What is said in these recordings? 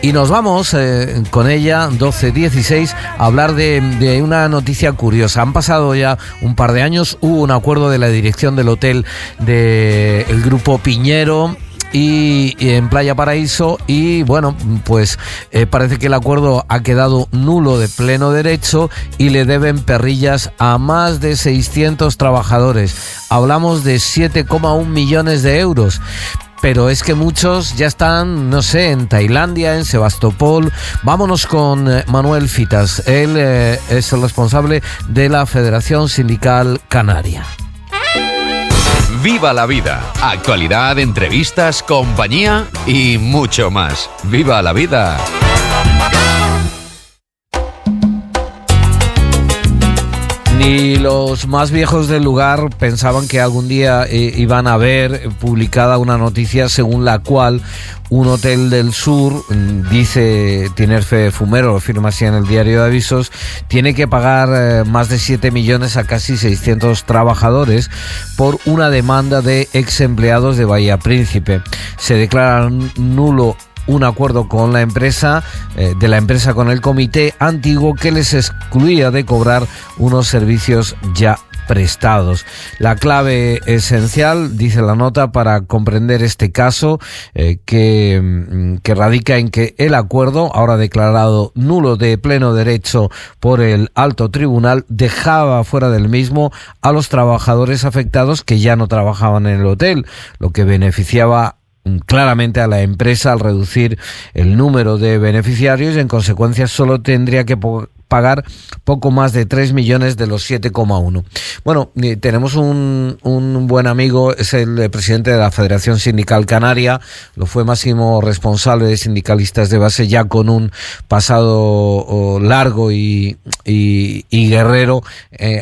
Y nos vamos con ella, 12:16, a hablar de una noticia curiosa. Han pasado ya un par de años, hubo un acuerdo de la dirección del hotel del Grupo Piñero y en Playa Paraíso, y bueno, pues parece que el acuerdo ha quedado nulo de pleno derecho y le deben perrillas a más de 600 trabajadores. Hablamos de 7,1 millones de euros. Pero es que muchos ya están, no sé, en Tailandia, en Sebastopol. Vámonos con Manuel Fitas. Él es el responsable de la Federación Sindical Canaria. Viva la vida. Actualidad, entrevistas, compañía y mucho más. ¡Viva la vida! Ni los más viejos del lugar pensaban que algún día iban a ver publicada una noticia según la cual un hotel del sur, dice Tinerfe Fumero, lo firma así en el diario de avisos, tiene que pagar más de 7 millones a casi 600 trabajadores por una demanda de ex empleados de Bahía Príncipe. Se declara nulo un acuerdo con la empresa, de la empresa con el comité antiguo, que les excluía de cobrar unos servicios ya prestados. La clave esencial, dice la nota, para comprender este caso, que radica en que el acuerdo, ahora declarado nulo de pleno derecho por el alto tribunal, dejaba fuera del mismo a los trabajadores afectados que ya no trabajaban en el hotel, lo que beneficiaba claramente a la empresa al reducir el número de beneficiarios, y en consecuencia solo tendría que pagar poco más de 3 millones de los 7,1. Bueno, tenemos un buen amigo, es el presidente de la Federación Sindical Canaria, lo fue máximo responsable de sindicalistas de base, ya con un pasado largo y guerrero,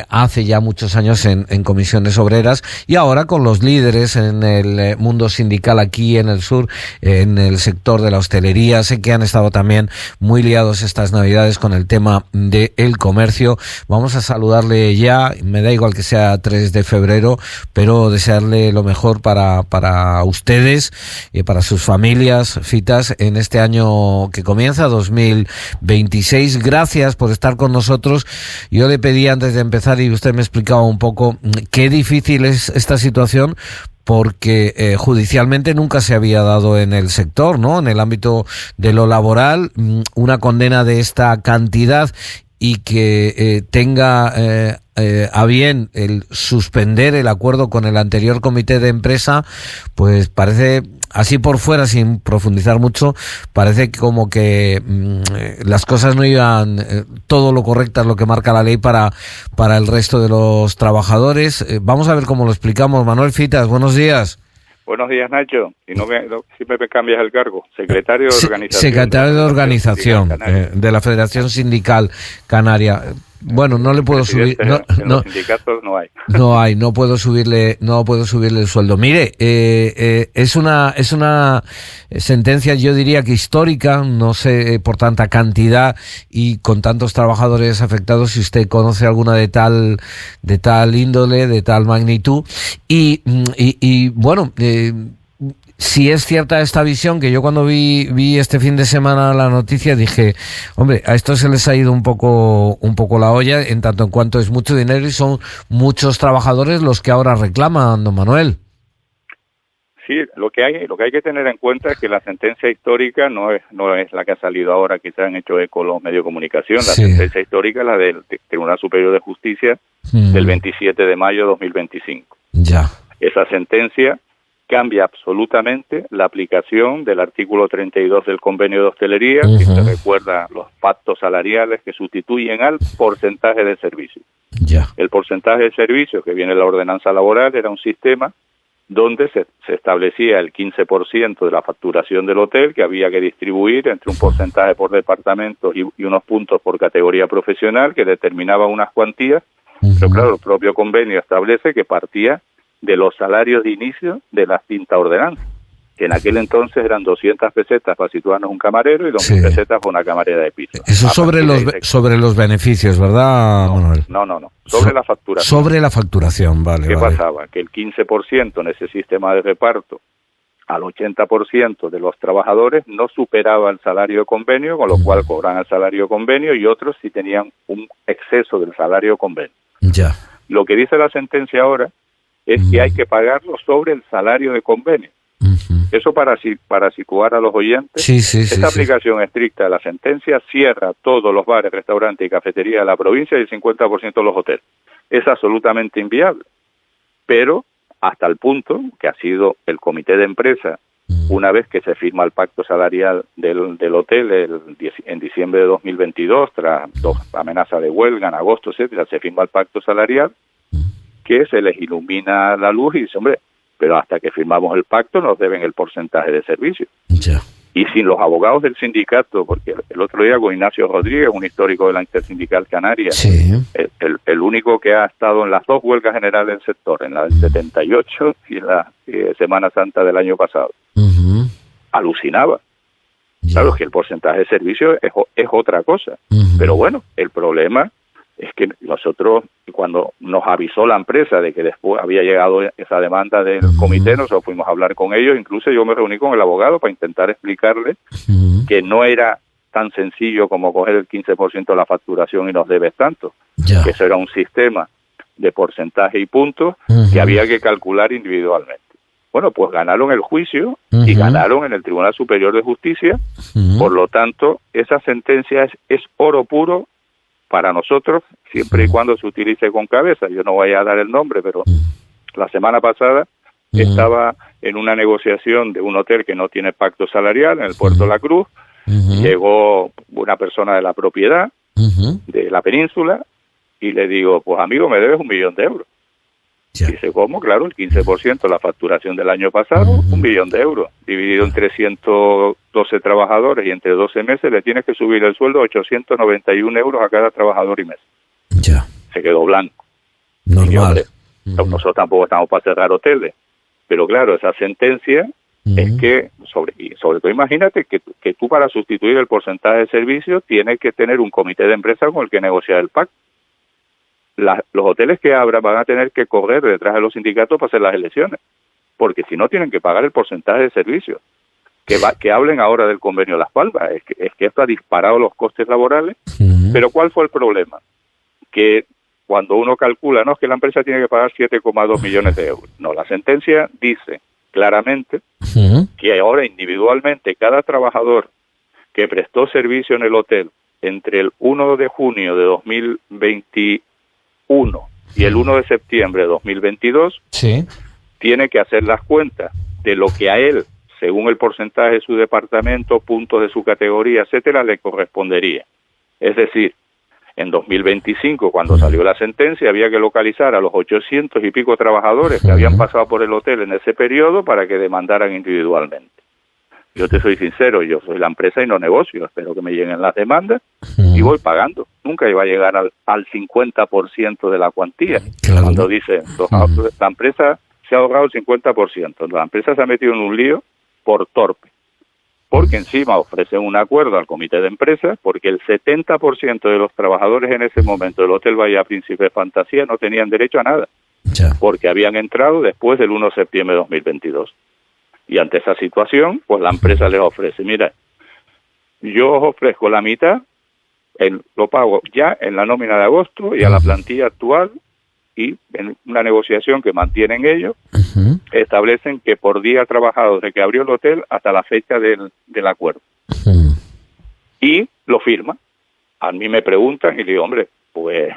hace ya muchos años en comisiones obreras, y ahora con los líderes en el mundo sindical aquí en el sur, en el sector de la hostelería. Sé que han estado también muy liados estas navidades con el tema del comercio. Vamos a saludarle ya, me da igual que sea 3 de febrero, pero desearle lo mejor para ustedes y para sus familias, Fitas, en este año que comienza, 2026. Gracias por estar con nosotros. Yo le pedí antes de empezar, y usted me explicaba un poco qué difícil es esta situación, porque judicialmente nunca se había dado en el sector, ¿no? En el ámbito de lo laboral, una condena de esta cantidad, y que tenga a bien el suspender el acuerdo con el anterior comité de empresa, pues parece, así por fuera, sin profundizar mucho, parece como que las cosas no iban todo lo correctas, lo que marca la ley para el resto de los trabajadores. Vamos a ver cómo lo explicamos. Manuel Fitas, buenos días. Buenos días, Nacho. Y no siempre me cambias el cargo. Secretario de Organización. Secretario de Organización de la Federación Sindical Canaria. Bueno, no le puedo subir. Los sindicatos no hay. No puedo subirle el sueldo. Mire, es una sentencia, yo diría que histórica, no sé, por tanta cantidad y con tantos trabajadores afectados, si usted conoce alguna de tal índole, de tal magnitud, y bueno, si es cierta esta visión, que yo cuando vi este fin de semana la noticia dije, hombre, a esto se les ha ido un poco la olla, en tanto en cuanto es mucho dinero y son muchos trabajadores los que ahora reclaman, don Manuel. Sí, lo que hay que tener en cuenta es que la sentencia histórica no es la que ha salido ahora, que se han hecho eco los medios de comunicación. La sentencia histórica es la del Tribunal Superior de Justicia del 27 de mayo de 2025. Ya. Esa sentencia cambia absolutamente la aplicación del artículo 32 del convenio de hostelería, que se recuerda los pactos salariales que sustituyen al porcentaje de servicio. Ya. El porcentaje de servicio que viene en la ordenanza laboral era un sistema donde se establecía el 15% de la facturación del hotel, que había que distribuir entre un porcentaje por departamento y unos puntos por categoría profesional, que determinaba unas cuantías. Pero claro, el propio convenio establece que partía de los salarios de inicio de la extinta ordenanza, que en aquel entonces eran 200 pesetas para situarnos un camarero y 2.000 pesetas para una camarera de piso. Eso sobre los beneficios, ¿verdad, Manuel? No. Sobre la facturación. Sobre la facturación, vale. ¿Qué pasaba? Que el 15% en ese sistema de reparto al 80% de los trabajadores no superaba el salario de convenio, con lo cual cobran el salario de convenio, y otros sí tenían un exceso del salario de convenio. Ya. Lo que dice la sentencia ahora es que hay que pagarlo sobre el salario de convenio. Eso para situar a los oyentes. Esta aplicación estricta de la sentencia cierra todos los bares, restaurantes y cafeterías de la provincia y el 50% de los hoteles. Es absolutamente inviable. Pero hasta el punto que ha sido el comité de empresa, una vez que se firma el pacto salarial del hotel en diciembre de 2022, tras dos amenazas de huelga en agosto, etcétera, se firma el pacto salarial, que se les ilumina la luz y dice, hombre, pero hasta que firmamos el pacto nos deben el porcentaje de servicio. Ya. Y sin los abogados del sindicato, porque el otro día con Ignacio Rodríguez, un histórico de la Intersindical Canaria, el único que ha estado en las dos huelgas generales del sector, en la del 78 y en la Semana Santa del año pasado, alucinaba. Ya. Claro, que el porcentaje de servicio es otra cosa. Pero bueno, el problema es que nosotros, cuando nos avisó la empresa de que después había llegado esa demanda del comité, nosotros fuimos a hablar con ellos, incluso yo me reuní con el abogado para intentar explicarle que no era tan sencillo como coger el 15% de la facturación y nos debes tanto, que eso era un sistema de porcentaje y puntos que había que calcular individualmente. Bueno, pues ganaron el juicio y ganaron en el Tribunal Superior de Justicia, por lo tanto, esa sentencia es oro puro para nosotros, siempre y cuando se utilice con cabeza. Yo no voy a dar el nombre, pero la semana pasada estaba en una negociación de un hotel que no tiene pacto salarial en el Puerto de la Cruz. Llegó una persona de la propiedad de la península y le digo, pues amigo, me debes 1 millón de euros. Dice, ¿cómo? Claro, el 15% de la facturación del año pasado, 1 millón de euros, dividido en 312 trabajadores y entre 12 meses le tienes que subir el sueldo 891 euros a cada trabajador y mes. Se quedó blanco. Normal. Nosotros tampoco estamos para cerrar hoteles, pero claro, esa sentencia es que, sobre todo imagínate que tú para sustituir el porcentaje de servicio tienes que tener un comité de empresa con el que negociar el pacto. Los hoteles que abran van a tener que correr detrás de los sindicatos para hacer las elecciones, porque si no tienen que pagar el porcentaje de servicio. Que hablen ahora del convenio Las Palmas, es que esto ha disparado los costes laborales, pero ¿cuál fue el problema? Que cuando uno calcula, no, es que la empresa tiene que pagar 7,2 millones de euros. No, la sentencia dice claramente que ahora individualmente cada trabajador que prestó servicio en el hotel entre el 1 de junio de 2021 y el 1 de septiembre de 2022 tiene que hacer las cuentas de lo que a él, según el porcentaje de su departamento, puntos de su categoría, etcétera, le correspondería. Es decir, en 2025, cuando salió la sentencia, había que localizar a los 800 y pico trabajadores que habían pasado por el hotel en ese periodo para que demandaran individualmente. Yo te soy sincero, yo soy la empresa y no negocio, espero que me lleguen las demandas y voy pagando. Nunca iba a llegar al 50% de la cuantía. Claro. Cuando dice, la empresa se ha ahorrado el 50%, la empresa se ha metido en un lío por torpe, porque encima ofrecen un acuerdo al comité de empresas, porque el 70% de los trabajadores en ese momento del Hotel Bahía Príncipe Fantasía no tenían derecho a nada, porque habían entrado después del 1 de septiembre de 2022. Y ante esa situación, pues la empresa les ofrece, mira, yo os ofrezco la mitad, lo pago ya en la nómina de agosto y a la plantilla actual, y en una negociación que mantienen ellos, establecen que por día trabajado desde que abrió el hotel hasta la fecha del acuerdo. Y lo firma. A mí me preguntan y le digo, hombre, pues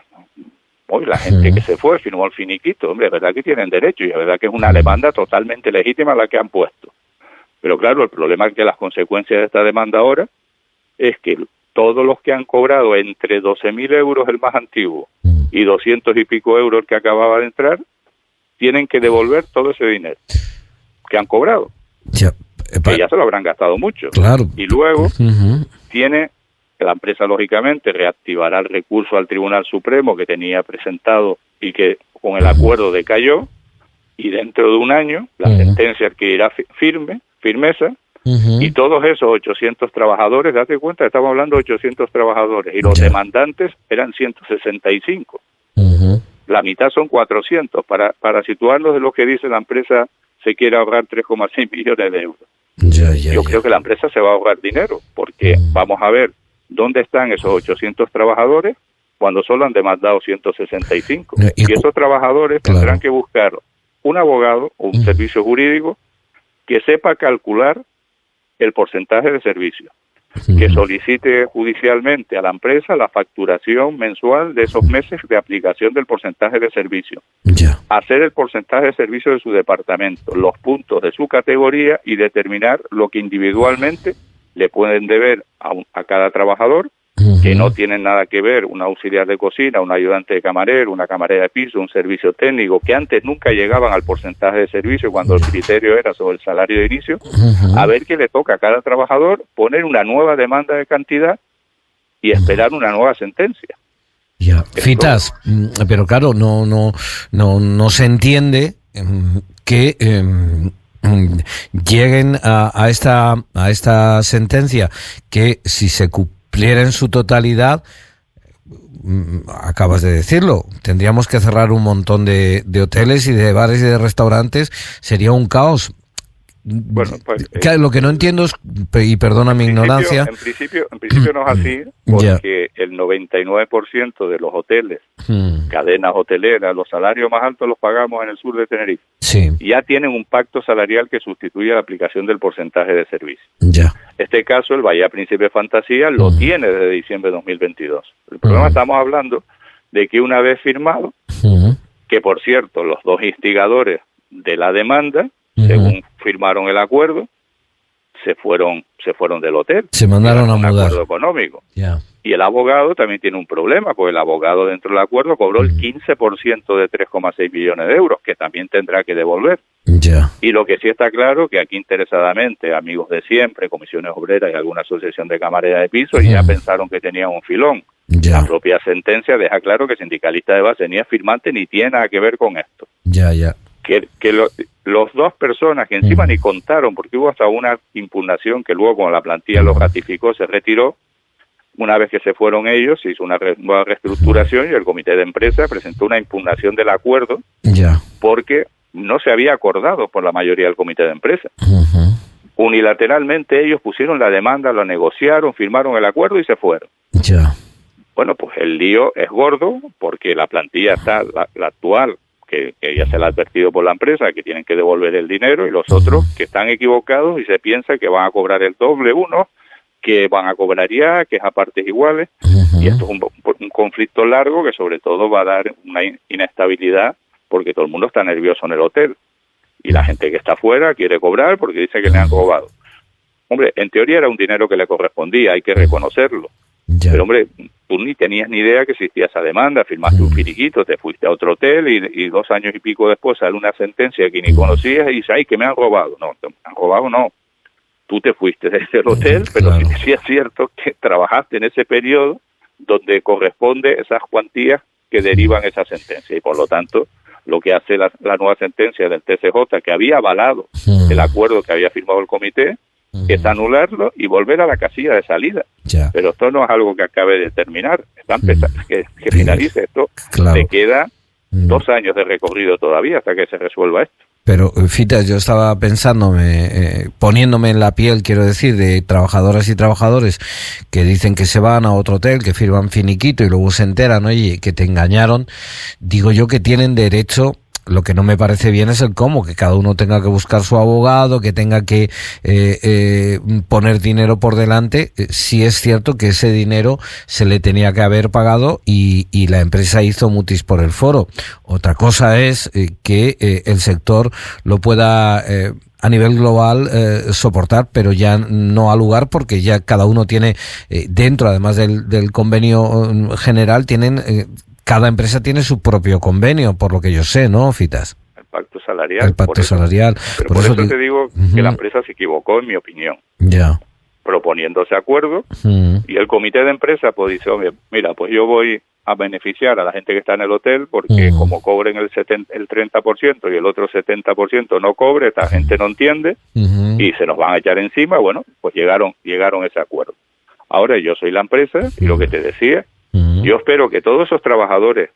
hoy la gente que se fue firmó el finiquito, hombre, es verdad que tienen derecho y es verdad que es una demanda totalmente legítima la que han puesto. Pero claro, el problema es que las consecuencias de esta demanda ahora es que todos los que han cobrado entre 12.000 euros el más antiguo y 200 y pico euros el que acababa de entrar, tienen que devolver todo ese dinero que han cobrado. Que ya se lo habrán gastado mucho. Claro. Y luego tiene que la empresa, lógicamente, reactivará el recurso al Tribunal Supremo que tenía presentado y que con el acuerdo decayó, y dentro de un año la sentencia adquirirá firmeza, y todos esos 800 trabajadores, date cuenta, estamos hablando de 800 trabajadores, y los demandantes eran 165. La mitad son 400. Para situarnos de lo que dice la empresa se quiere ahorrar 3,6 millones de euros. Yo Creo que la empresa se va a ahorrar dinero, porque vamos a ver dónde están esos 800 trabajadores cuando solo han demandado 165. Y esos trabajadores tendrán que buscar un abogado o un servicio jurídico que sepa calcular el porcentaje de servicio, que solicite judicialmente a la empresa la facturación mensual de esos meses de aplicación del porcentaje de servicio, hacer el porcentaje de servicio de su departamento, los puntos de su categoría y determinar lo que individualmente le pueden deber a cada trabajador, que no tienen nada que ver un auxiliar de cocina, un ayudante de camarero, una camarera de piso, un servicio técnico, que antes nunca llegaban al porcentaje de servicio cuando el criterio era sobre el salario de inicio, a ver qué le toca a cada trabajador, poner una nueva demanda de cantidad y esperar una nueva sentencia. Fitas, pero claro, no se entiende que lleguen a esta sentencia, que si se cumpliera en su totalidad, acabas de decirlo, tendríamos que cerrar un montón de hoteles y de bares y de restaurantes, sería un caos. Bueno, pues, lo que no entiendo es, y perdona mi ignorancia... En principio no es así, porque el 99% de los hoteles, cadenas hoteleras, los salarios más altos los pagamos en el sur de Tenerife. Sí. Ya tienen un pacto salarial que sustituye la aplicación del porcentaje de servicio. Este caso, el Bahía Príncipe Fantasía, lo tiene desde diciembre de 2022. El problema, estamos hablando de que una vez firmado, que por cierto, los dos instigadores de la demanda, según firmaron el acuerdo, se fueron del hotel. Se mandaron a mudar. Un acuerdo económico. Y el abogado también tiene un problema, porque el abogado dentro del acuerdo cobró el 15% de 3,6 millones de euros, que también tendrá que devolver. Y lo que sí está claro, que aquí interesadamente, amigos de siempre, comisiones obreras y alguna asociación de camareras de piso, ya pensaron que tenían un filón. La propia sentencia deja claro que el sindicalista de base ni es firmante ni tiene nada que ver con esto. Que los dos personas que encima ni contaron, porque hubo hasta una impugnación que luego, cuando la plantilla lo ratificó, se retiró. Una vez que se fueron ellos, se hizo una nueva reestructuración y el comité de empresa presentó una impugnación del acuerdo porque no se había acordado por la mayoría del comité de empresa. Unilateralmente ellos pusieron la demanda, lo negociaron, firmaron el acuerdo y se fueron. Bueno, pues el lío es gordo porque la plantilla está, la actual, que ya se le ha advertido por la empresa que tienen que devolver el dinero, y los otros que están equivocados y se piensa que van a cobrar el doble, uno que van a cobrar ya, que es a partes iguales, y esto es un conflicto largo que sobre todo va a dar una inestabilidad porque todo el mundo está nervioso en el hotel y la gente que está afuera quiere cobrar porque dice que le han robado. Hombre, en teoría era un dinero que le correspondía, hay que reconocerlo. Pero hombre, tú ni tenías ni idea que existía esa demanda, firmaste un finiquito, te fuiste a otro hotel y 2 años y pico después sale una sentencia que ni conocías y dices, ay, que me han robado. No, te han robado no. Tú te fuiste desde el hotel, pero sí es cierto que trabajaste en ese periodo donde corresponde esas cuantías que derivan esa sentencia. Y por lo tanto, lo que hace la nueva sentencia del TCJ, que había avalado el acuerdo que había firmado el comité, es anularlo y volver a la casilla de salida. Pero esto no es algo que acabe de terminar, están que finalice esto. Le queda 2 años de recorrido todavía hasta que se resuelva esto. Pero, Fitas, yo estaba pensándome, poniéndome en la piel, quiero decir, de trabajadoras y trabajadores que dicen que se van a otro hotel, que firman finiquito y luego se enteran, oye, que te engañaron. Digo yo que tienen derecho. Lo que no me parece bien es el cómo, que cada uno tenga que buscar su abogado, que tenga que poner dinero por delante. Sí es cierto que ese dinero se le tenía que haber pagado y la empresa hizo mutis por el foro. Otra cosa es que el sector lo pueda a nivel global soportar, pero ya no al lugar, porque ya cada uno tiene dentro, además del convenio general, tienen... Cada empresa tiene su propio convenio, por lo que yo sé, ¿no, Fitas? El pacto salarial. El pacto salarial. Pero por eso te digo que la empresa se equivocó, en mi opinión. Proponiendo ese acuerdo, y el comité de empresa pues dice, oye, mira, pues yo voy a beneficiar a la gente que está en el hotel porque como cobren el 30% y el otro 70% no cobre, esta gente no entiende y se nos van a echar encima. Bueno, pues llegaron a ese acuerdo. Ahora yo soy la empresa y lo que te decía, yo espero que todos esos trabajadores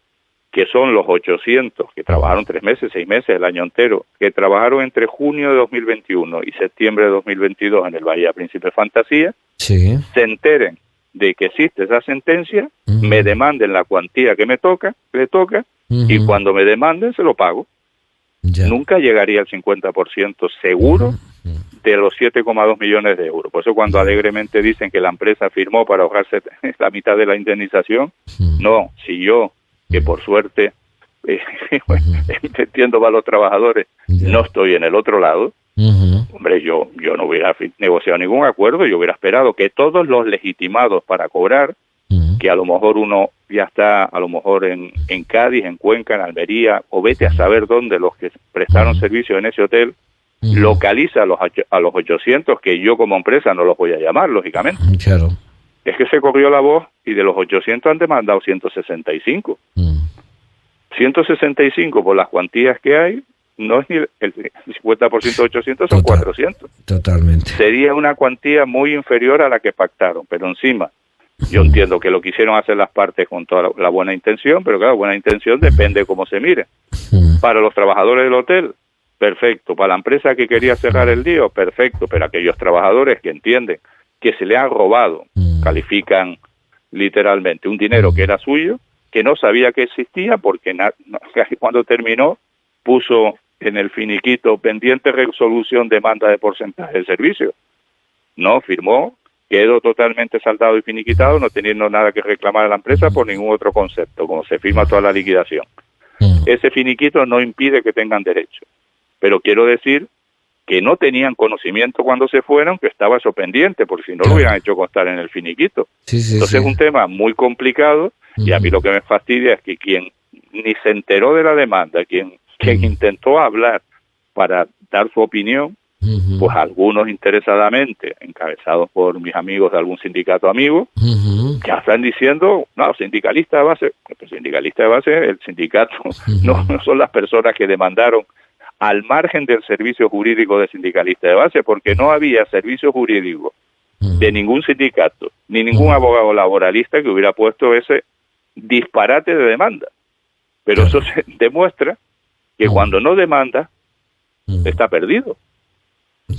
que son los 800 que trabajaron 3 meses, 6 meses, el año entero, que trabajaron entre junio de 2021 y septiembre de 2022 en el Bahía Príncipe Fantasía, Sí. se enteren de que existe esa sentencia, me demanden la cuantía que le toca, y cuando me demanden se lo pago. Ya. Nunca llegaría al 50% seguro de los 7,2 millones de euros. Por eso cuando alegremente dicen que la empresa firmó para ahorrarse la mitad de la indemnización, no, si yo, que por suerte, entiendo para los trabajadores, no estoy en el otro lado, hombre, yo no hubiera negociado ningún acuerdo, yo hubiera esperado que todos los legitimados para cobrar, que a lo mejor uno ya está, a lo mejor en Cádiz, en Cuenca, en Almería, o vete a saber dónde los que prestaron servicio en ese hotel, localiza a los 800, que yo como empresa no los voy a llamar, lógicamente. Claro. Es que se corrió la voz y de los 800 han demandado 165. 165 por las cuantías que hay, no es ni el 50% de 800, son 400. Totalmente. Sería una cuantía muy inferior a la que pactaron, pero encima, yo entiendo que lo quisieron hacer las partes con toda la buena intención, pero claro, buena intención depende de cómo se mire. Para los trabajadores del hotel, perfecto. Para la empresa que quería cerrar el día, perfecto. Pero aquellos trabajadores que entienden que se le han robado, califican literalmente un dinero que era suyo, que no sabía que existía, porque cuando terminó puso en el finiquito pendiente resolución demanda de porcentaje de servicio. No, firmó, quedó totalmente saldado y finiquitado, no teniendo nada que reclamar a la empresa por ningún otro concepto, como se firma toda la liquidación. Ese finiquito no impide que tengan derecho, pero quiero decir que no tenían conocimiento cuando se fueron que estaba eso pendiente, porque si no lo hubieran hecho constar en el finiquito. Entonces es un tema muy complicado, y a mí lo que me fastidia es que quien ni se enteró de la demanda, quien intentó hablar para dar su opinión, pues algunos interesadamente, encabezados por mis amigos de algún sindicato amigo, ya están diciendo, no, sindicalista de base, el sindicato no son las personas que demandaron al margen del servicio jurídico de sindicalista de base, porque no había servicio jurídico de ningún sindicato, ni ningún abogado laboralista que hubiera puesto ese disparate de demanda. Pero eso se demuestra que cuando no demanda, está perdido.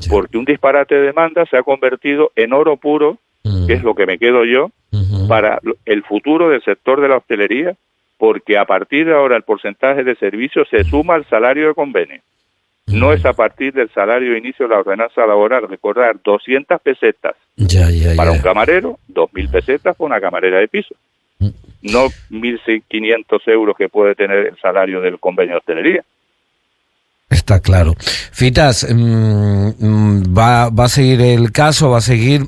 Porque un disparate de demanda se ha convertido en oro puro, que es lo que me quedo yo, para el futuro del sector de la hostelería, porque a partir de ahora el porcentaje de servicio se suma al salario de convenio. No es a partir del salario de inicio de la ordenanza laboral. Recordar, 200 pesetas para un camarero, 2.000 pesetas para una camarera de piso. No 1.500 euros que puede tener el salario del convenio de hostelería. Está claro. Fitas, va a seguir el caso, va a seguir.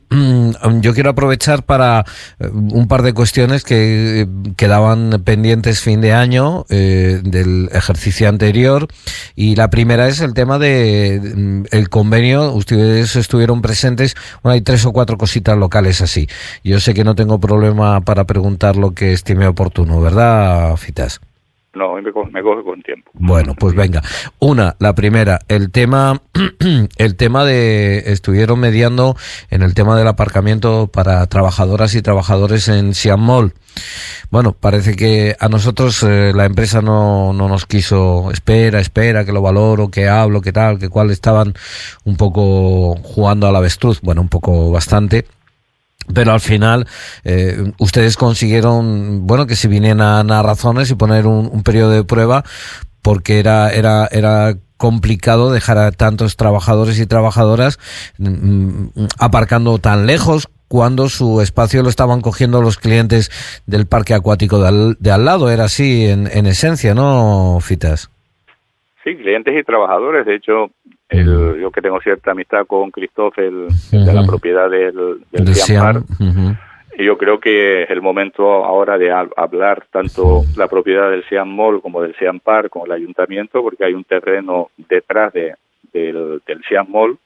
Yo quiero aprovechar para un par de cuestiones que quedaban pendientes fin de año del ejercicio anterior, y la primera es el tema de el convenio. Ustedes estuvieron presentes. Bueno, hay 3 o 4 cositas locales así. Yo sé que no tengo problema para preguntar lo que estime oportuno, ¿verdad, Fitas? No, me coge con tiempo. Bueno, pues venga. La primera, el tema de, estuvieron mediando en el tema del aparcamiento para trabajadoras y trabajadores en Siam Mall. Bueno, parece que a nosotros la empresa no nos quiso, espera, que lo valoro, que hablo, que tal, que cual, estaban un poco jugando al avestruz, bueno, un poco bastante. Pero al final ustedes consiguieron, bueno, que se vinieran a razones y poner un periodo de prueba, porque era complicado dejar a tantos trabajadores y trabajadoras aparcando tan lejos, cuando su espacio lo estaban cogiendo los clientes del parque acuático de al lado. Era así en esencia, ¿no, Fitas? Sí, clientes y trabajadores. De hecho, yo que tengo cierta amistad con Christophe, de la propiedad del Siam Park, y yo creo que es el momento ahora de hablar tanto la propiedad del Siam Mall como del Siam Park, como el ayuntamiento, porque hay un terreno detrás del Siam Mall,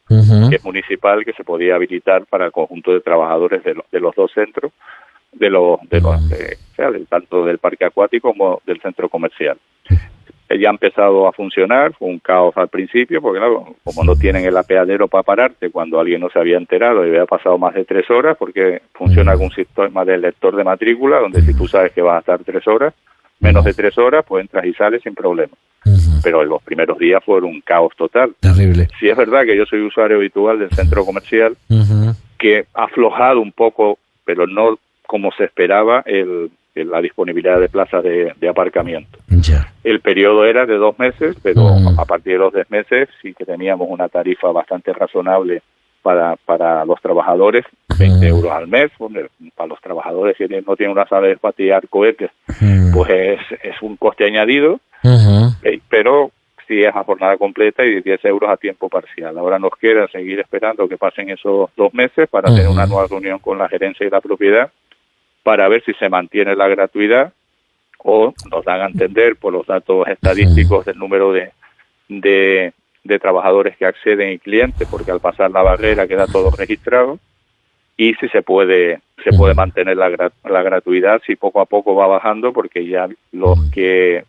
que es municipal, que se podía habilitar para el conjunto de trabajadores de los dos centros, tanto del parque acuático como del centro comercial. Ya ha empezado a funcionar, fue un caos al principio, porque claro, como no tienen el apeadero para pararte cuando alguien no se había enterado y había pasado más de 3 horas, porque funciona con un sistema del lector de matrícula, donde si tú sabes que vas a estar 3 horas, menos de 3 horas, pues entras y sales sin problema. Pero en los primeros días fueron un caos total. Terrible. Sí es verdad que yo soy usuario habitual del centro comercial, que ha aflojado un poco, pero no como se esperaba, la disponibilidad de plazas de aparcamiento. Ya. El periodo era de 2 meses, pero a partir de los 2 meses sí que teníamos una tarifa bastante razonable para los trabajadores, 20 euros al mes. Para los trabajadores que no tienen una sala de patear cohetes, pues es un coste añadido, pero sí es a jornada completa y 10 euros a tiempo parcial. Ahora nos queda seguir esperando que pasen esos 2 meses para tener una nueva reunión con la gerencia y la propiedad para ver si se mantiene la gratuidad o nos dan a entender por los datos estadísticos del número de trabajadores que acceden y clientes, porque al pasar la barrera queda todo registrado, y si se puede mantener la gratuidad, si poco a poco va bajando, porque ya los que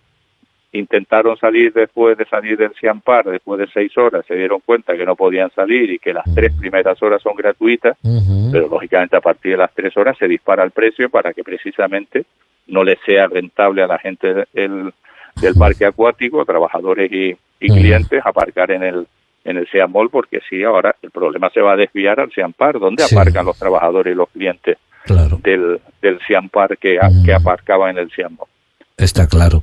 intentaron salir después de salir del Siampar, después de 6 horas, se dieron cuenta que no podían salir y que las 3 primeras horas son gratuitas, pero lógicamente a partir de las 3 horas se dispara el precio para que precisamente no les sea rentable a la gente del parque acuático, trabajadores y clientes, aparcar en el Siam Mall, porque sí, ahora el problema se va a desviar al Siampar, donde aparcan los trabajadores y los clientes del Siampar que aparcaban en el Siam Mall. Está claro.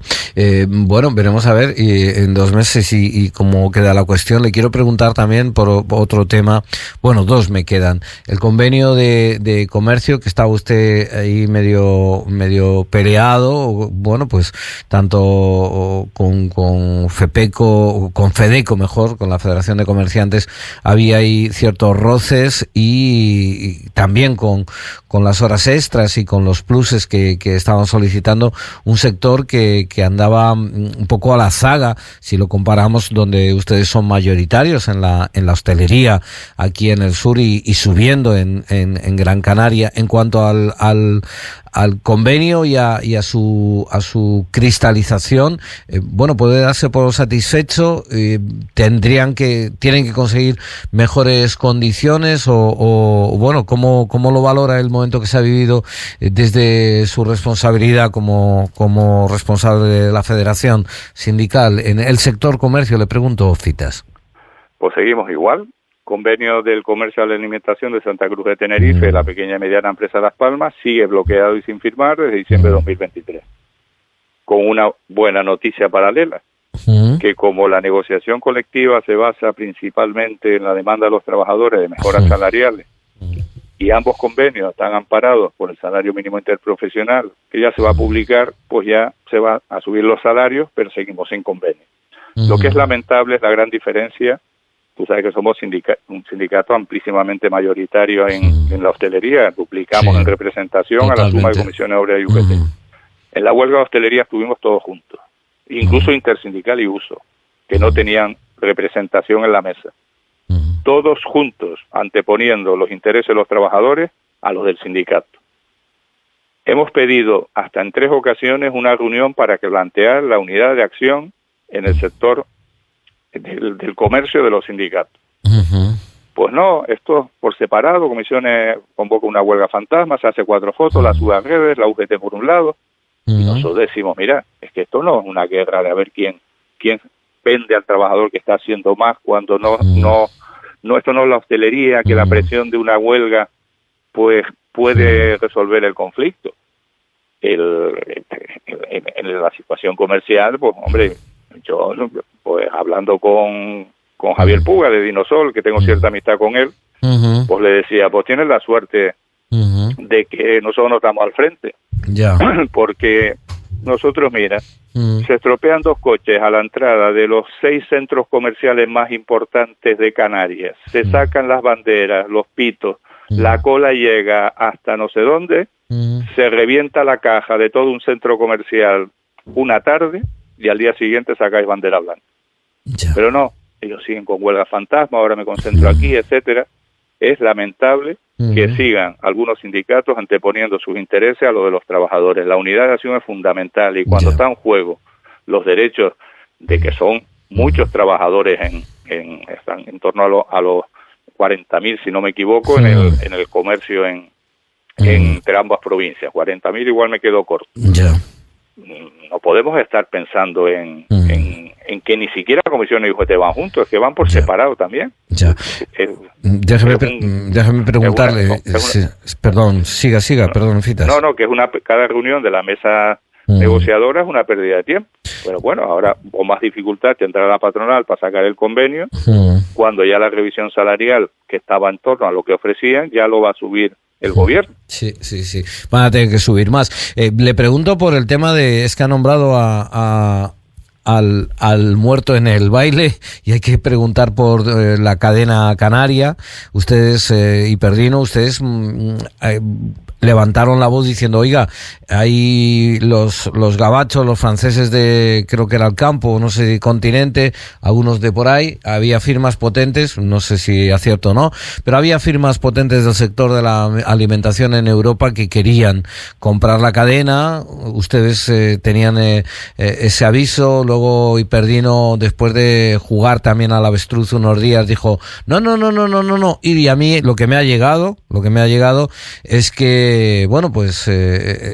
Bueno, veremos a ver en 2 meses y cómo queda la cuestión. Le quiero preguntar también por otro tema. Bueno, 2 me quedan. El convenio de comercio, que estaba usted ahí medio peleado. Bueno, pues tanto con FEPECO, con FEDECO mejor, con la Federación de Comerciantes, había ahí ciertos roces y también con las horas extras y con los pluses que estaban solicitando un sector que andaba un poco a la zaga, si lo comparamos donde ustedes son mayoritarios en la hostelería aquí en el sur y subiendo en Gran Canaria. En cuanto al convenio y a su cristalización, bueno, puede darse por satisfecho. Tienen que conseguir mejores condiciones o bueno, ¿cómo lo valora el momento que se ha vivido desde su responsabilidad como responsable de la Federación Sindical en el sector comercio? Le pregunto, Fitas. Pues seguimos igual. Convenio del comercio a la alimentación de Santa Cruz de Tenerife, la pequeña y mediana empresa Las Palmas, sigue bloqueado y sin firmar desde diciembre de 2023. Con una buena noticia paralela, que como la negociación colectiva se basa principalmente en la demanda de los trabajadores de mejoras salariales, y ambos convenios están amparados por el salario mínimo interprofesional, que ya se va a publicar, pues ya se va a subir los salarios, pero seguimos sin convenio. Lo que es lamentable es la gran diferencia. Tú sabes que somos un sindicato amplísimamente mayoritario en la hostelería, duplicamos en representación a la suma de comisiones obreras y UGT. En la huelga de hostelería estuvimos todos juntos, incluso intersindical y uso, que no tenían representación en la mesa. Todos juntos, anteponiendo los intereses de los trabajadores a los del sindicato. Hemos pedido hasta en 3 ocasiones una reunión para que plantear la unidad de acción en el sector del comercio de los sindicatos. Pues no, esto por separado, comisiones convoca una huelga fantasma, se hace 4 fotos, la sube a redes, la UGT por un lado, y nosotros decimos, mira, es que esto no es una guerra de a ver quién vende al trabajador que está haciendo más, cuando no, esto no es la hostelería, que la presión de una huelga pues puede resolver el conflicto. En la situación comercial, pues hombre, yo pues hablando con Javier Puga de Dinosol, que tengo cierta amistad con él, pues le decía, pues tienes la suerte de que nosotros no estamos al frente, porque nosotros, mira, se estropean 2 coches a la entrada de los 6 centros comerciales más importantes de Canarias, se sacan las banderas, los pitos, la cola llega hasta no sé dónde, se revienta la caja de todo un centro comercial una tarde y al día siguiente sacáis bandera blanca. Pero no, ellos siguen con huelga fantasma, ahora me concentro aquí, etcétera. Es lamentable que sigan algunos sindicatos anteponiendo sus intereses a los de los trabajadores. La unidad de acción es fundamental y cuando está en juego los derechos de que son muchos trabajadores están en torno a los 40.000, si no me equivoco, en el comercio entre ambas provincias. 40.000 igual me quedo corto. no podemos estar pensando en que ni siquiera la Comisión y UGT van juntos, es que van por separado también. Ya. Déjeme preguntarle, perdón, siga, perdón, Fitas. No, que es cada reunión de la mesa negociadora es una pérdida de tiempo. Pero bueno, ahora o más dificultad tendrá la patronal para sacar el convenio, cuando ya la revisión salarial, que estaba en torno a lo que ofrecían, ya lo va a subir el gobierno. Sí. Van a tener que subir más. Le pregunto por el tema es que ha nombrado al muerto en el baile, y hay que preguntar por la cadena canaria. Ustedes, Hiperdino, ustedes levantaron la voz diciendo, oiga, hay los gabachos, los franceses de, creo que era el campo, no sé, continente, algunos de por ahí, había firmas potentes, no sé si acierto o no, pero había firmas potentes del sector de la alimentación en Europa que querían comprar la cadena. Ustedes tenían ese aviso. Luego Hiperdino, después de jugar también al avestruz unos días, dijo, no. Y a mí lo que me ha llegado es que, bueno, pues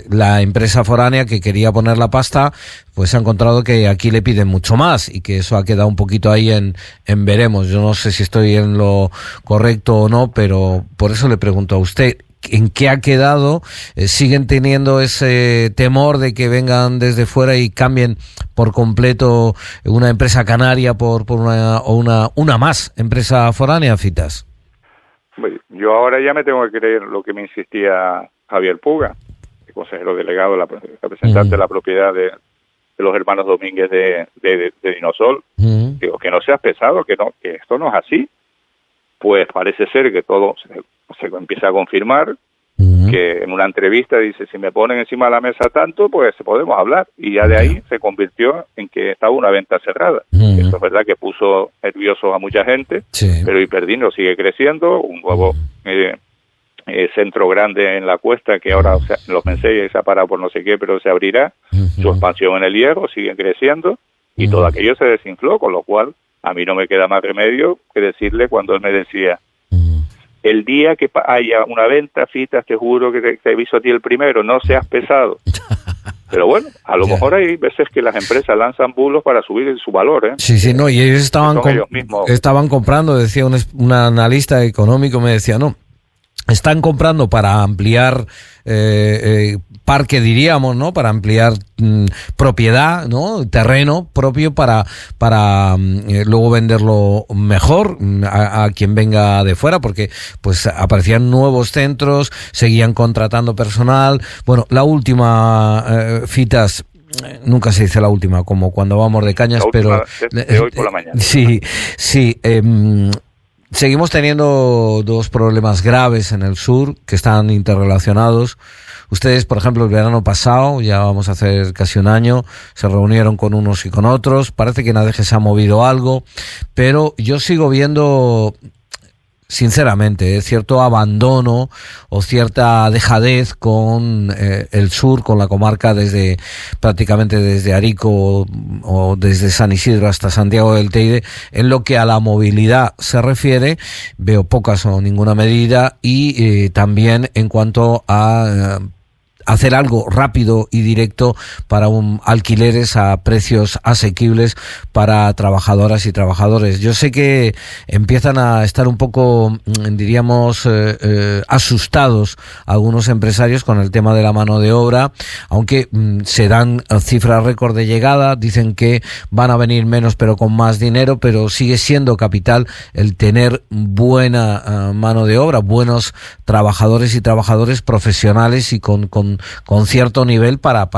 la empresa foránea que quería poner la pasta, pues ha encontrado que aquí le piden mucho más, y que eso ha quedado un poquito ahí en veremos. Yo no sé si estoy en lo correcto o no, pero por eso le pregunto a usted, ¿en qué ha quedado? ¿Siguen teniendo ese temor de que vengan desde fuera y cambien por completo una empresa canaria por una más empresa foránea, Fitas? Yo ahora ya me tengo que creer lo que me insistía Javier Puga, el consejero delegado, representante de la propiedad de los hermanos Domínguez de Dinosol. Digo, que no seas pesado, que esto no es así. Pues parece ser que todo se empieza a confirmar, que en una entrevista dice, si me ponen encima de la mesa tanto, pues podemos hablar. Y ya de ahí se convirtió en que estaba una venta cerrada. Eso es verdad que puso nervioso a mucha gente, pero Hiperdino sigue creciendo, un nuevo centro grande en la Cuesta, que ahora los pensé se ha parado por no sé qué, pero se abrirá. Su expansión en el Hierro sigue creciendo, y todo aquello se desinfló, con lo cual a mí no me queda más remedio que decirle, cuando él me decía, el día que haya una venta, Fitas, te juro que te aviso a ti el primero, no seas pesado. Pero bueno, a lo mejor hay veces que las empresas lanzan bulos para subir su valor, ¿eh? Sí, no, y ellos estaban comprando, decía un analista económico, me decía, no, están comprando para ampliar parque, diríamos, ¿no? Para ampliar propiedad, ¿no? Terreno propio para luego venderlo mejor a quien venga de fuera, porque pues aparecían nuevos centros, seguían contratando personal. Bueno, la última, Fitas, nunca se dice la última, como cuando vamos de cañas, pero de hoy por la mañana. Sí. Seguimos teniendo dos problemas graves en el sur que están interrelacionados. Ustedes, por ejemplo, el verano pasado, ya vamos a hacer casi un año, se reunieron con unos y con otros. Parece que en ADG se ha movido algo, pero yo sigo viendo, sinceramente, cierto abandono o cierta dejadez con el sur, con la comarca, prácticamente desde Arico o desde San Isidro hasta Santiago del Teide. En lo que a la movilidad se refiere, veo pocas o ninguna medida, y también en cuanto a hacer algo rápido y directo para alquileres a precios asequibles para trabajadoras y trabajadores. Yo sé que empiezan a estar un poco, diríamos, asustados algunos empresarios con el tema de la mano de obra, aunque se dan cifras récord de llegada, dicen que van a venir menos pero con más dinero, pero sigue siendo capital el tener buena mano de obra, buenos trabajadores y trabajadores profesionales y con cierto nivel para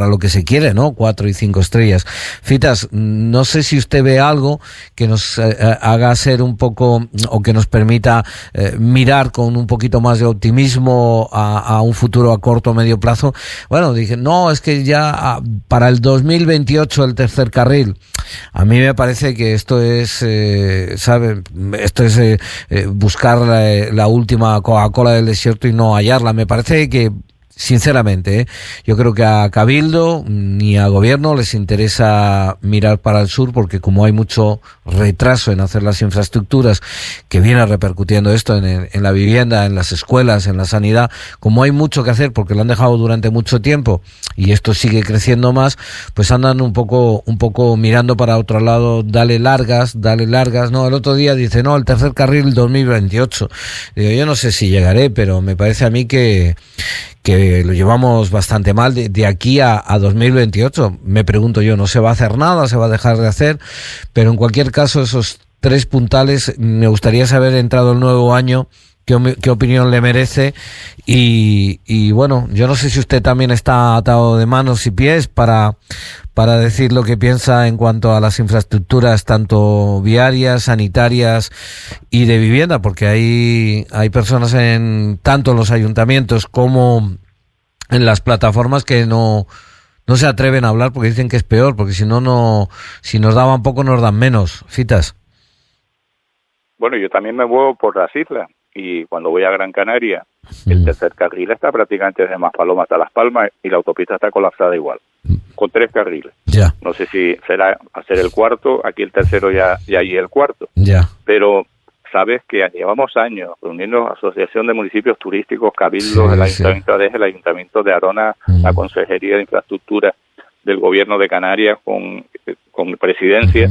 lo que se quiere, ¿no? 4 y 5 estrellas. Fitas, no sé si usted ve algo que nos haga ser un poco, o que nos permita mirar con un poquito más de optimismo a un futuro a corto o medio plazo. Bueno, dije, no, es que ya para el 2028 el tercer carril. A mí me parece que esto es, ¿sabe? Esto es buscar la última Coca-Cola del desierto y no hallarla. Me parece que sinceramente, yo creo que a Cabildo ni a Gobierno les interesa mirar para el sur, porque como hay mucho retraso en hacer las infraestructuras, que viene repercutiendo esto en la vivienda, en las escuelas, en la sanidad, como hay mucho que hacer porque lo han dejado durante mucho tiempo y esto sigue creciendo más, pues andan un poco mirando para otro lado, dale largas, no, el otro día dice, no, el tercer carril 2028, digo, yo no sé si llegaré, pero me parece a mí que lo llevamos bastante mal de aquí a 2028. Me pregunto yo, no se va a hacer nada, se va a dejar de hacer, pero en cualquier caso esos 3 puntales, me gustaría saber, entrado el nuevo año, qué opinión le merece y bueno, yo no sé si usted también está atado de manos y pies para decir lo que piensa en cuanto a las infraestructuras, tanto viarias, sanitarias y de vivienda, porque hay personas tanto en los ayuntamientos como en las plataformas que no se atreven a hablar porque dicen que es peor, porque si nos daban poco nos dan menos. Fitas. Bueno, yo también me muevo por las islas y cuando voy a Gran Canaria, el tercer carril está prácticamente desde Maspalomas hasta Las Palmas y la autopista está colapsada igual, con 3 carriles. Ya. No sé si será hacer el cuarto, aquí el tercero ya allí el cuarto. Ya. Pero sabes que llevamos años reuniendo Asociación de Municipios Turísticos, Cabildos, el Ayuntamiento de Adeje, el Ayuntamiento de Arona, la Consejería de Infraestructura del Gobierno de Canarias con Presidencia.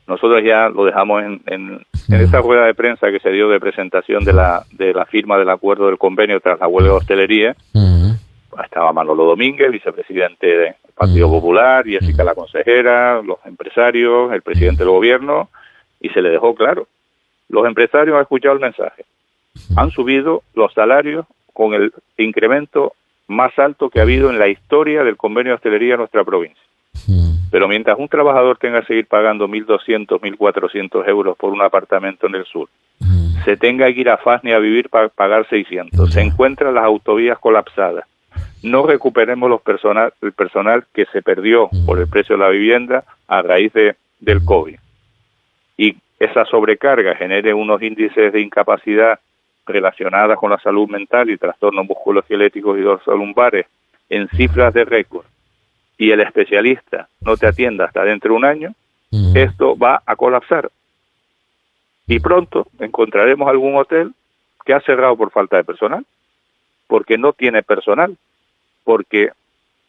Nosotros ya lo dejamos en esa rueda de prensa que se dio de presentación de la firma del acuerdo del convenio tras la huelga de hostelería. Estaba Manolo Domínguez, vicepresidente del Partido Popular, Jessica la consejera, los empresarios, el presidente del gobierno, y se le dejó claro. Los empresarios han escuchado el mensaje. Han subido los salarios con el incremento más alto que ha habido en la historia del convenio de hostelería en nuestra provincia. Pero mientras un trabajador tenga que seguir pagando 1.200, 1.400 euros por un apartamento en el sur, se tenga que ir a Fasni a vivir para pagar 600, se encuentran las autovías colapsadas, no recuperemos el personal que se perdió por el precio de la vivienda a raíz del COVID, y esa sobrecarga genere unos índices de incapacidad relacionadas con la salud mental y trastornos musculoesqueléticos y dorsolumbares en cifras de récord, y el especialista no te atienda hasta dentro de un año, esto va a colapsar. Y pronto encontraremos algún hotel que ha cerrado por falta de personal, porque no tiene personal, porque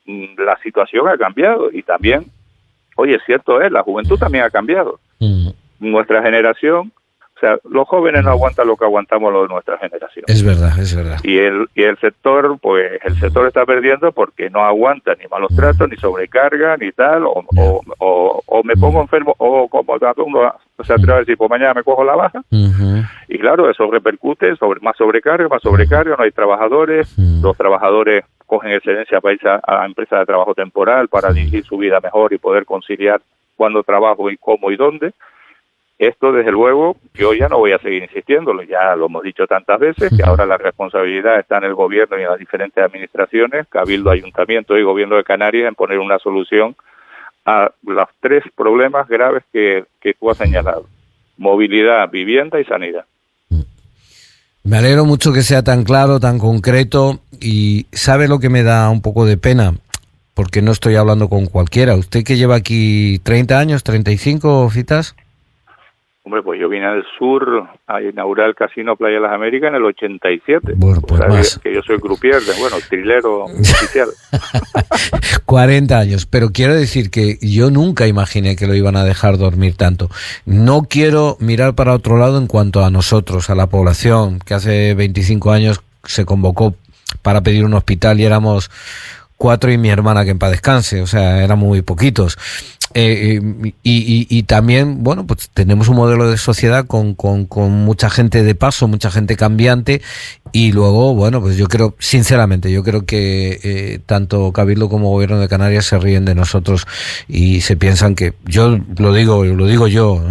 la situación ha cambiado y también, oye, cierto es, la juventud también ha cambiado. Nuestra generación, o sea, los jóvenes no aguantan lo que aguantamos los de nuestra generación. Es verdad, es verdad. Y el sector, pues el sector está perdiendo porque no aguanta ni malos tratos, ni sobrecarga, ni tal, o me pongo enfermo, o como uno se atreve a decir, pues mañana me cojo la baja. Y claro, eso repercute sobre más sobrecarga, no hay trabajadores, los trabajadores cogen excedencia para irse a empresas de trabajo temporal para dirigir su vida mejor y poder conciliar cuándo trabajo y cómo y dónde. Esto, desde luego, yo ya no voy a seguir insistiéndolo, ya lo hemos dicho tantas veces, que ahora la responsabilidad está en el gobierno y en las diferentes administraciones, Cabildo, Ayuntamiento y Gobierno de Canarias, en poner una solución a los 3 problemas graves que tú has señalado: movilidad, vivienda y sanidad. Me alegro mucho que sea tan claro, tan concreto, y ¿sabe lo que me da un poco de pena? Porque no estoy hablando con cualquiera. ¿Usted que lleva aquí 30 años, 35, Fitas? Hombre, pues yo vine al sur a inaugurar el Casino Playa de las Américas en el 87. Bueno, pues más. Que yo soy croupier, trilero oficial. 40 años, pero quiero decir que yo nunca imaginé que lo iban a dejar dormir tanto. No quiero mirar para otro lado en cuanto a nosotros, a la población, que hace 25 años se convocó para pedir un hospital y éramos 4 y mi hermana, que en paz descanse, o sea, éramos muy poquitos. Y también, bueno, pues tenemos un modelo de sociedad con mucha gente de paso, mucha gente cambiante, y luego, bueno, pues yo creo, sinceramente, que tanto Cabildo como Gobierno de Canarias se ríen de nosotros y se piensan que, yo lo digo yo,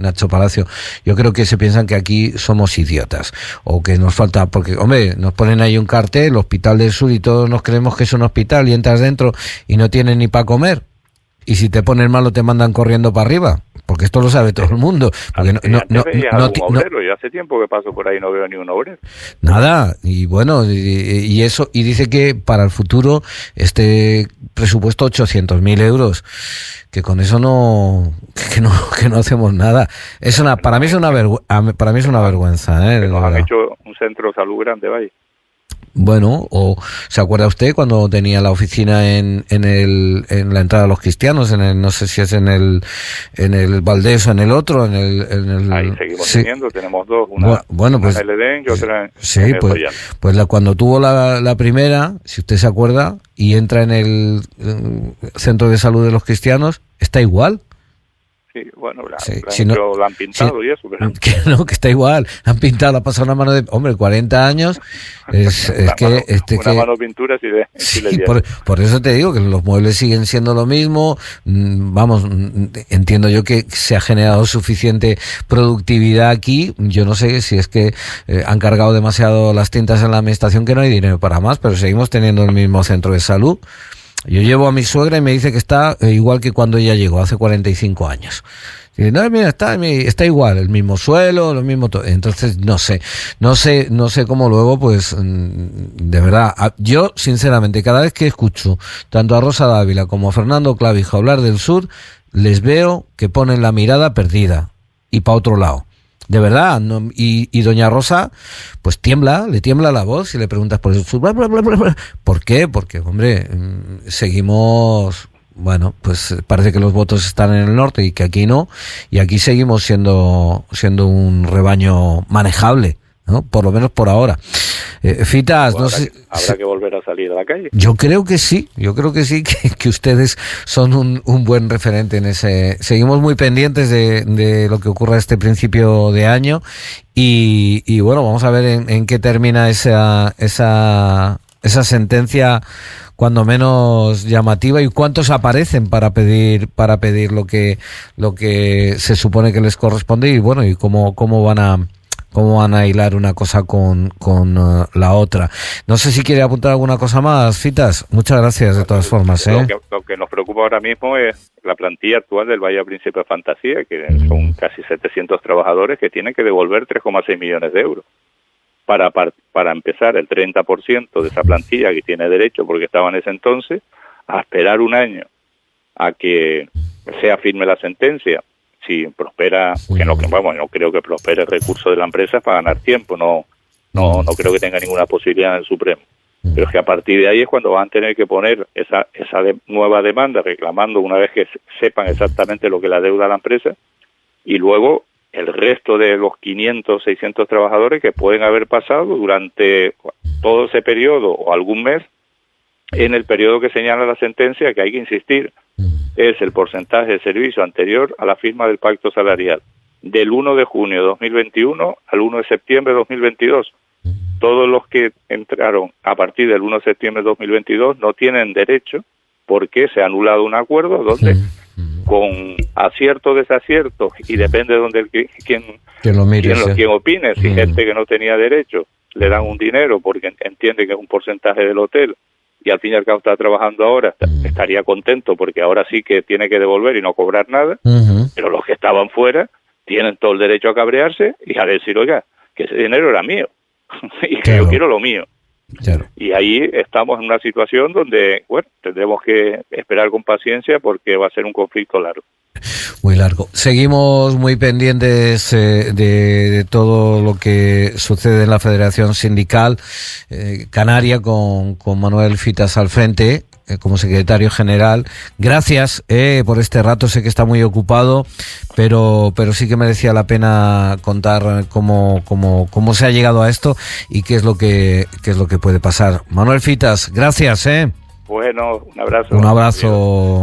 Nacho Palacio, yo creo que se piensan que aquí somos idiotas, o que nos falta, porque, hombre, nos ponen ahí un cartel, Hospital del Sur, y todos nos creemos que es un hospital, y entras dentro y no tienen ni para comer. Y si te pones malo te mandan corriendo para arriba. porque esto lo sabe todo el mundo. Porque yo hace tiempo que paso por ahí, no veo ni un obrero. Nada, y bueno, y eso, y dice que para el futuro este presupuesto 800.000 euros, que con eso no hacemos nada. Para mí es una vergüenza, Nos han hecho un centro de salud grande, vaya. Bueno, o ¿se acuerda usted cuando tenía la oficina en la entrada de los Cristianos, no sé si es en el Valdés o en el otro, ahí seguimos teniendo, tenemos dos, una pues, en el Edén y otra en sí, pues cuando tuvo la primera, si usted se acuerda, y entra en el centro de salud de los Cristianos, está igual. Sí, bueno, la han pintado y eso. Pero... Que está igual. Han pintado, ha pasado una mano de... Hombre, 40 años. Una mano de pintura sí por eso te digo que los muebles siguen siendo lo mismo. Vamos, entiendo yo que se ha generado suficiente productividad aquí. Yo no sé si es que han cargado demasiado las tintas en la administración, que no hay dinero para más, pero seguimos teniendo el mismo centro de salud. Yo llevo a mi suegra y me dice que está igual que cuando ella llegó, hace 45 años. Y no, mira, está igual, el mismo suelo, lo mismo todo. Entonces, no sé cómo luego, pues, de verdad, yo, sinceramente, cada vez que escucho tanto a Rosa Dávila como a Fernando Clavijo hablar del sur, les veo que ponen la mirada perdida y para otro lado. De verdad, y doña Rosa, pues le tiembla la voz y le preguntas por el sur. Bla, bla, bla, bla, bla. ¿Por qué? Porque, hombre, seguimos, bueno, pues parece que los votos están en el norte y que aquí no, y aquí seguimos siendo un rebaño manejable, ¿no? Por lo menos por ahora. Fitas, no sé. Habrá que volver a salir a la calle. Yo creo que sí, que ustedes son un buen referente en ese. Seguimos muy pendientes de lo que ocurra este principio de año y bueno, vamos a ver en qué termina esa sentencia, cuando menos llamativa, y cuántos aparecen para pedir lo que se supone que les corresponde, y bueno, y cómo van a hilar una cosa con la otra. No sé si quiere apuntar alguna cosa más, Fitas. Muchas gracias de todas formas. Lo que nos preocupa ahora mismo es la plantilla actual del Bahía Príncipe de Fantasía, que son casi 700 trabajadores que tienen que devolver 3,6 millones de euros. Para empezar, el 30% de esa plantilla que tiene derecho, porque estaba en ese entonces, a esperar un año a que sea firme la sentencia. Si prospera, no creo que prospere el recurso de la empresa para ganar tiempo, no creo que tenga ninguna posibilidad en el Supremo. Pero es que a partir de ahí es cuando van a tener que poner esa nueva demanda, reclamando una vez que sepan exactamente lo que la deuda a la empresa, y luego el resto de los 500, 600 trabajadores que pueden haber pasado durante todo ese periodo o algún mes, en el periodo que señala la sentencia, que hay que insistir, es el porcentaje de servicio anterior a la firma del pacto salarial, del 1 de junio de 2021 al 1 de septiembre de 2022. Todos los que entraron a partir del 1 de septiembre de 2022 no tienen derecho, porque se ha anulado un acuerdo donde, con acierto o desacierto, y depende de quien opine, si gente que no tenía derecho le dan un dinero porque entiende que es un porcentaje del hotel, y al fin y al cabo está trabajando ahora, estaría contento porque ahora sí que tiene que devolver y no cobrar nada, pero los que estaban fuera tienen todo el derecho a cabrearse y a decir, oiga, que ese dinero era mío y que yo quiero lo mío. Claro. Y ahí estamos en una situación donde, bueno, tendremos que esperar con paciencia porque va a ser un conflicto largo. Muy largo. Seguimos muy pendientes de todo lo que sucede en la Federación Sindical Canaria con Manuel Fitas al frente como secretario general. Gracias por este rato, sé que está muy ocupado, pero sí que merecía la pena contar cómo se ha llegado a esto y qué es lo que puede pasar. Manuel Fitas, gracias. Bueno, un abrazo. Un abrazo.